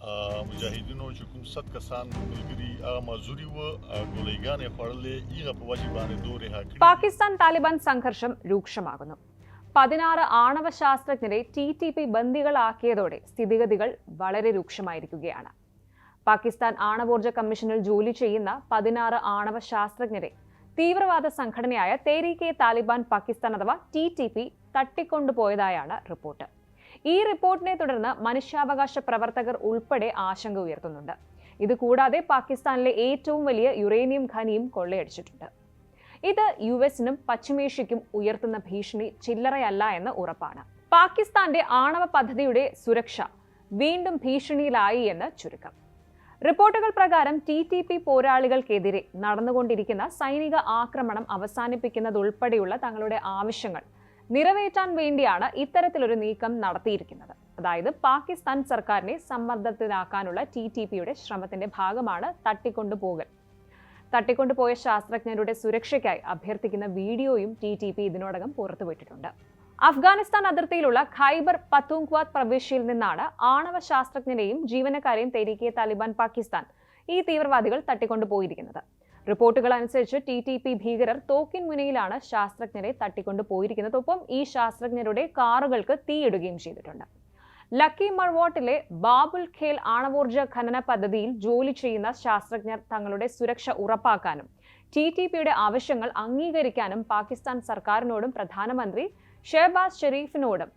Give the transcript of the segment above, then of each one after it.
مجاهدینو چې کوم 100 کسان ملګري مازوري و ګولېګانې خوړلې ایغه په وجه باندې دوره حاکم പാകിസ്ഥാൻ താലിബാൻ സംഘർഷം രൂക്ഷമാകുന്നു. 16 ആണവ ശാസ്ത്രജ്ഞരെ TTP ബന്ദികളാക്കിയതോടെ സ്ഥിതിഗതികൾ വളരെ രൂക്ഷമായിരിക്കുകയാണ്. പാകിസ്ഥാൻ ആണവോർജ്ജ കമ്മീഷനിൽ ജോലി ചെയ്യുന്ന 16 ആണവ ശാസ്ത്രജ്ഞരെ തീവ്രവാദ സംഘടനയായ തെഹ്രീകെ താലിബാൻ പാകിസ്ഥാൻ അഥവാ TTP തട്ടിക്കൊണ്ടുപോയതായാണ് റിപ്പോർട്ട്. ഈ റിപ്പോർട്ടിനെ തുടർന്ന് മനുഷ്യാവകാശ പ്രവർത്തകർ ഉൾപ്പെടെ ആശങ്ക ഉയർത്തുന്നുണ്ട്. ഇതുകൂടാതെ പാകിസ്ഥാനിലെ ഏറ്റവും വലിയ യുറേനിയം ഖനിയും കൊള്ളയടിച്ചിട്ടുണ്ട്. ഇത് US-നും പശ്ചിമേഷ്യയ്ക്കും ഉയർത്തുന്ന ഭീഷണി ചില്ലറയല്ല എന്ന് ഉറപ്പാണ്. പാകിസ്ഥാന്റെ ആണവ പദ്ധതിയുടെ സുരക്ഷ വീണ്ടും ഭീഷണിയിലായി എന്ന് ചുരുക്കം. റിപ്പോർട്ടുകൾ പ്രകാരം TTP പോരാളികൾക്കെതിരെ നടന്നുകൊണ്ടിരിക്കുന്ന സൈനിക ആക്രമണം അവസാനിപ്പിക്കുന്നതുൾപ്പെടെയുള്ള തങ്ങളുടെ ആവശ്യങ്ങൾ നിറവേറ്റാൻ വേണ്ടിയാണ് ഇത്തരത്തിലൊരു നീക്കം നടത്തിയിരിക്കുന്നത്. അതായത് പാകിസ്ഥാൻ സർക്കാരിനെ സമ്മർദ്ദത്തിലാക്കാനുള്ള TTPയുടെ ശ്രമത്തിന്റെ ഭാഗമാണ് തട്ടിക്കൊണ്ടുപോകൽ. തട്ടിക്കൊണ്ടുപോയ ശാസ്ത്രജ്ഞരുടെ സുരക്ഷയ്ക്കായി അഭ്യർത്ഥിക്കുന്ന വീഡിയോയും TTP ഇതിനോടകം പുറത്തുവിട്ടിട്ടുണ്ട്. അഫ്ഗാനിസ്ഥാൻ അതിർത്തിയിലുള്ള ഖൈബർ പത്തൂങ്ക്വാത്ത് പ്രവിശ്യയിൽ നിന്നാണ് ആണവ ശാസ്ത്രജ്ഞരെയും ജീവനക്കാരെയും തെഹ്രീകെ താലിബാൻ പാകിസ്ഥാൻ ഈ തീവ്രവാദികൾ തട്ടിക്കൊണ്ടുപോയിരിക്കുന്നത്. റിപ്പോർട്ടുകൾ അനുസരിച്ച് TTP ഭീകരർ തോക്കിൻ മുനയിലാണ് ശാസ്ത്രജ്ഞരെ തട്ടിക്കൊണ്ടുപോയിരിക്കുന്നത്. ഒപ്പം ഈ ശാസ്ത്രജ്ഞരുടെ കാറുകൾക്ക് തീയിടുകയും ചെയ്തിട്ടുണ്ട്. ലക്കി മർവാട്ടിലെ ബാബുൽ ഖേൽ ആണവോർജ്ജ ഖനന പദ്ധതിയിൽ ജോലി ചെയ്യുന്ന ശാസ്ത്രജ്ഞർ തങ്ങളുടെ സുരക്ഷ ഉറപ്പാക്കാനും TTPയുടെ ആവശ്യങ്ങൾ അംഗീകരിക്കാനും പാകിസ്ഥാൻ സർക്കാരിനോടും പ്രധാനമന്ത്രി ഷെഹബാസ് ഷെരീഫിനോടും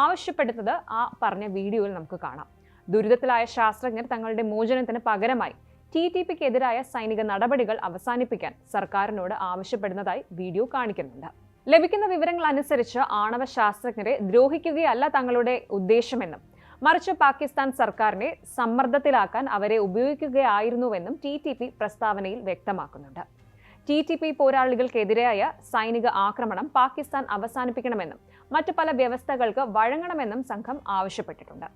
ആവശ്യപ്പെടുന്നത് ആ പറഞ്ഞ വീഡിയോയിൽ നമുക്ക് കാണാം. ദുരിതത്തിലായ ശാസ്ത്രജ്ഞർ തങ്ങളുടെ മോചനത്തിന് പകരമായി TTPക്കെതിരായ സൈനിക നടപടികൾ അവസാനിപ്പിക്കാൻ സർക്കാരിനോട് ആവശ്യപ്പെടുന്നതായി വീഡിയോ കാണിക്കുന്നുണ്ട്. ലഭിക്കുന്ന വിവരങ്ങൾ അനുസരിച്ച് ആണവ ശാസ്ത്രജ്ഞരെ ദ്രോഹിക്കുകയല്ല തങ്ങളുടെ ഉദ്ദേശമെന്നും മറിച്ച് പാകിസ്ഥാൻ സർക്കാരിനെ സമ്മർദ്ദത്തിലാക്കാൻ അവരെ ഉപയോഗിക്കുകയായിരുന്നുവെന്നും TTP പ്രസ്താവനയിൽ വ്യക്തമാക്കുന്നുണ്ട്. TTP പോരാളികൾക്കെതിരായ സൈനിക ആക്രമണം പാകിസ്ഥാൻ അവസാനിപ്പിക്കണമെന്നും മറ്റു പല വ്യവസ്ഥകൾക്ക് വഴങ്ങണമെന്നും സംഘം ആവശ്യപ്പെട്ടിട്ടുണ്ട്.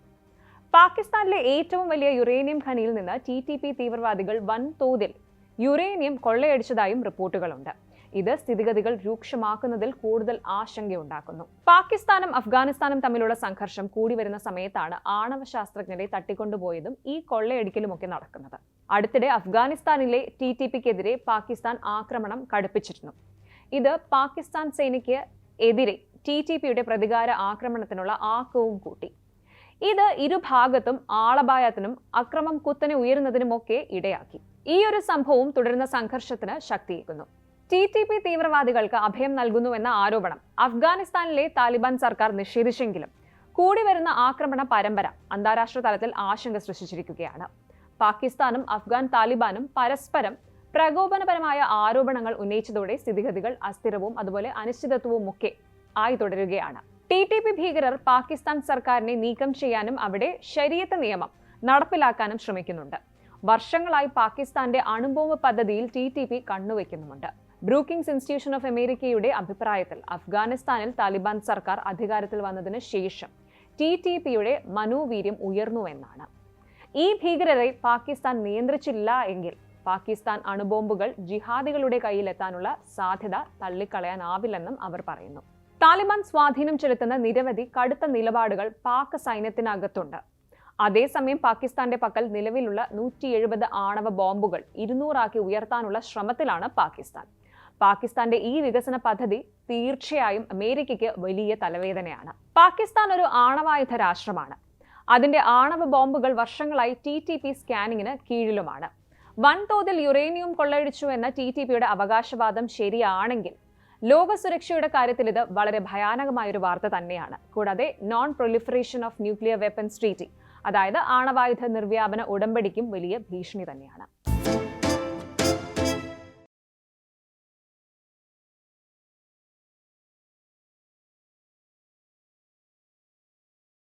പാകിസ്ഥാനിലെ ഏറ്റവും വലിയ യുറേനിയം ഖനിയിൽ നിന്ന് TTP തീവ്രവാദികൾ വൻതോതിൽ യുറേനിയം കൊള്ളയടിച്ചതായും റിപ്പോർട്ടുകളുണ്ട്. ഇത് സ്ഥിതിഗതികൾ രൂക്ഷമാക്കുന്നതിൽ കൂടുതൽ ആശങ്കയുണ്ടാക്കുന്നു. പാകിസ്ഥാനും അഫ്ഗാനിസ്ഥാനും തമ്മിലുള്ള സംഘർഷം കൂടി വരുന്ന സമയത്താണ് ആണവ ശാസ്ത്രജ്ഞരെ തട്ടിക്കൊണ്ടുപോയതും ഈ കൊള്ളയടിക്കലുമൊക്കെ നടക്കുന്നത്. അടുത്തിടെ അഫ്ഗാനിസ്ഥാനിലെ TTPക്കെതിരെ പാകിസ്ഥാൻ ആക്രമണം കടുപ്പിച്ചിരുന്നു. ഇത് പാകിസ്ഥാൻ സേനയ്ക്ക് എതിരെ TTPയുടെ പ്രതികാര ആക്രമണത്തിനുള്ള ആക്കവും കൂട്ടി. ഇത് ഇരുഭാഗത്തും ആളപായത്തിനും അക്രമം കുത്തനെ ഉയരുന്നതിനുമൊക്കെ ഇടയാക്കി. ഈ ഒരു സംഭവം തുടരുന്ന സംഘർഷത്തിന് ശക്തിയേകുന്നു. TTP തീവ്രവാദികൾക്ക് അഭയം നൽകുന്നുവെന്ന ആരോപണം അഫ്ഗാനിസ്ഥാനിലെ താലിബാൻ സർക്കാർ നിഷേധിച്ചെങ്കിലും കൂടി വരുന്ന ആക്രമണ പരമ്പര അന്താരാഷ്ട്ര തലത്തിൽ ആശങ്ക സൃഷ്ടിച്ചിരിക്കുകയാണ്. പാകിസ്ഥാനും അഫ്ഗാൻ താലിബാനും പരസ്പരം പ്രകോപനപരമായ ആരോപണങ്ങൾ ഉന്നയിച്ചതോടെ സ്ഥിതിഗതികൾ അസ്ഥിരവും അതുപോലെ അനിശ്ചിതത്വവുമൊക്കെ ആയി തുടരുകയാണ്. TTP ഭീകരർ പാകിസ്ഥാൻ സർക്കാരിനെ നീക്കം ചെയ്യാനും അവിടെ ശരീഅത്ത് നിയമം നടപ്പിലാക്കാനും ശ്രമിക്കുന്നുണ്ട്. വർഷങ്ങളായി പാകിസ്ഥാന്റെ അണുബോംബ് പദ്ധതിയിൽ TTP കണ്ണുവെക്കുന്നുമുണ്ട്. ബ്രൂക്കിംഗ്സ് ഇൻസ്റ്റിറ്റ്യൂഷൻ ഓഫ് അമേരിക്കയുടെ അഭിപ്രായത്തിൽ അഫ്ഗാനിസ്ഥാനിൽ താലിബാൻ സർക്കാർ അധികാരത്തിൽ വന്നതിന് ശേഷം TTPയുടെ മനോവീര്യം ഉയർന്നുവെന്നാണ്. ഈ ഭീകരരെ പാകിസ്ഥാൻ നിയന്ത്രിച്ചില്ല എങ്കിൽ പാകിസ്ഥാൻ അണുബോംബുകൾ ജിഹാദികളുടെ കയ്യിലെത്താനുള്ള സാധ്യത തള്ളിക്കളയാനാവില്ലെന്നും അവർ പറയുന്നു. താലിബാൻ സ്വാധീനം ചെലുത്തുന്ന നിരവധി കടുത്ത നിലപാടുകൾ പാക് സൈന്യത്തിനകത്തുണ്ട്. അതേസമയം പാകിസ്ഥാന്റെ പക്കൽ നിലവിലുള്ള 170 ആണവ ബോംബുകൾ 200 ഉയർത്താനുള്ള ശ്രമത്തിലാണ് പാകിസ്ഥാൻ. പാകിസ്ഥാന്റെ ഈ വികസന പദ്ധതി തീർച്ചയായും അമേരിക്കയ്ക്ക് വലിയ തലവേദനയാണ്. പാകിസ്ഥാൻ ഒരു ആണവായുധ രാഷ്ട്രമാണ്. അതിന്റെ ആണവ ബോംബുകൾ വർഷങ്ങളായി TTP സ്കാനിങ്ങിന് കീഴിലുമാണ്. വൻതോതിൽ യുറേനിയം കൊള്ളയടിച്ചു എന്ന TTPയുടെ അവകാശവാദം ശരിയാണെങ്കിൽ ലോക സുരക്ഷയുടെ കാര്യത്തിൽ ഇത് വളരെ ഭയാനകമായൊരു വാർത്ത തന്നെയാണ്. കൂടാതെ non proliferation of nuclear weapons treaty, അതായത് ആണവായുധ നിർവ്യാപന ഉടമ്പടിക്കും വലിയ ഭീഷണി തന്നെയാണ്.